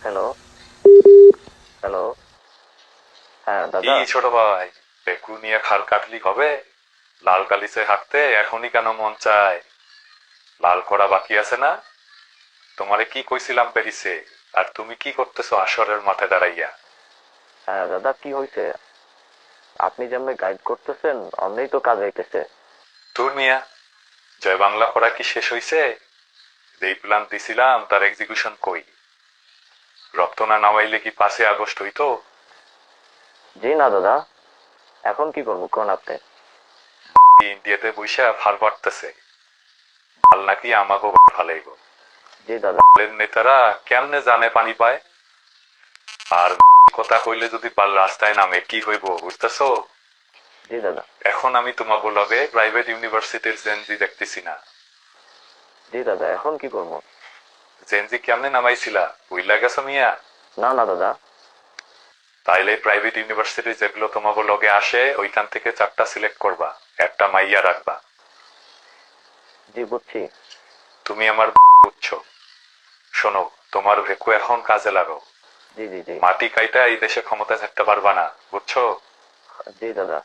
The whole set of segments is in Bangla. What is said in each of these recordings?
হ্যালো। হ্যালো। হ্যাঁ কি দাদা। ছোট ভাই, পেকু নিয়ে খাল কাটলি হবে? লাল কালিসে হাঁটতে এখনই কেন মন চায়? লাল করা বাকি আছে না? তোমারে কি কইছিলাম প্যারিসে, আর তুমি কি করতেছো আসরের মাঠে দাঁড়াইয়া? হ্যাঁ দাদা, কি হয়েছে? আপনি যেমনি গাইড করতেছেন অমনি তো কাজ হইতেছে। তোর মিয়া, জয় বাংলা পড়া কি শেষ হইছে? যেই প্ল্যান দিছিলাম তার এক্সিকিউশন কই? রক্ত না নামাইলে কি 5ই আগস্ট হইতো? জি না দাদা, এখন কি করবো কোন আপনি? ইন্ডিয়াতে বইসা ফাল পাড়তেছে। ফাল নাকি আমাগো ফালাইব। জি দাদা। দলের নেতারা কেমনে জানে পানি পায়? আর কথা কইলে যদি রাস্তায় নামে কি হইব বুঝতেছো? জি দাদা। এখন আমি তোমাকে লগে প্রাইভেট ইউনিভার্সিটির জেনজি দেখতেছি না। জি দাদা, এখন কি করবো? জেনজি কেমনে নামাইছিলা বুইলা গেছো মিয়া? না না দাদা। তাইলে প্রাইভেট ইউনিভার্সিটি যেগুলো তোমাকে লগে আসে ওইখান থেকে 4টা সিলেক্ট করবা, একটা মাইয়া রাখবা। জি বুঝছি। তুমি আমার বুঝছো? শোনো, তোমার ভেকু এখন কাজে লাগো। জি জি জি। মাটি কাইটা এই দেশে ক্ষমতায় থাকতে পারবা না, বুঝছো? জি দাদা।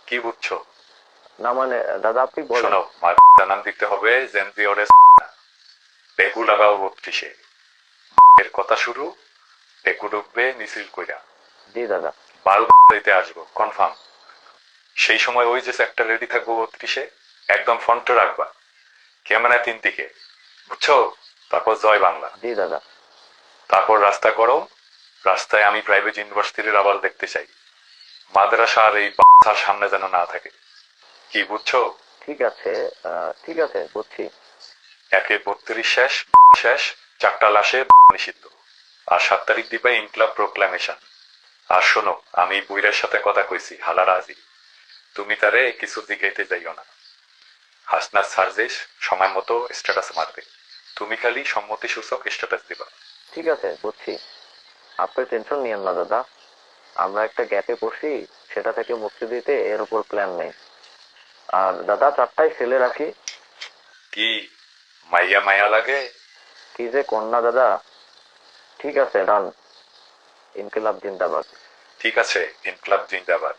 কি বুঝছো? না মানে দাদা আপনি বলেন। শোনো, মার জানান দিতে হবে জেনজি ওরে ভেকু লাগাও 32-এ। এর কথা শুরু, ভেকু ঢুকবে মিছিল কইরা। জি দাদা। 12 দিতে আসবো কনফার্ম। সেই সময় ওই যে একটা রেডি থাকবো 32-এ, একদম ফ্রন্টে রাখবা, ক্যামেরা 3 দিকে, বুঝছো? তারপর জয় বাংলা। জি দাদা। তারপর রাস্তা গরম। রাস্তায় আমি প্রাইভেট ইউনিভার্সিটির আবার দেখতে চাই। মাদ্রাসা আর এই বাচ্চার সামনে যেন না থাকে। কি বুঝছো? ঠিক আছে। ঠিক আছে বুঝছি। একে 32 শেষ, শেষ, 4টা লাশে নিষিদ্ধ। আর 7 তারিখ দিবা ইনক্লাব প্রোক্লামেশন। আর শোনো, আমি বুইরের সাথে কথা কইছি, হালারা আজি। তুমি তারে কিছু জিগাইতে যাইও না। হাসনাত সার্জিস সময় মতো স্ট্যাটাস মারবে। তুমি খালি সম্মতি সূচক স্ট্যাটাস দিবা। ঠিক আছে বুঝছি। আপনি টেনশন নিয়েন না দাদা। আমরা একটা গ্যাপে পড়ছি, সেটা থেকে মুক্তি দিতে এর উপর প্ল্যান নেই। আর দাদা 4টায় ফেলে রাখি। কি মাইয়া মায়া লাগে? কি যে কন্যা দাদা। ঠিক আছে, ডান। ইনকিলাব জিন্দাবাদ। ঠিক আছে, ইনক্লাব জিন্দাবাদ।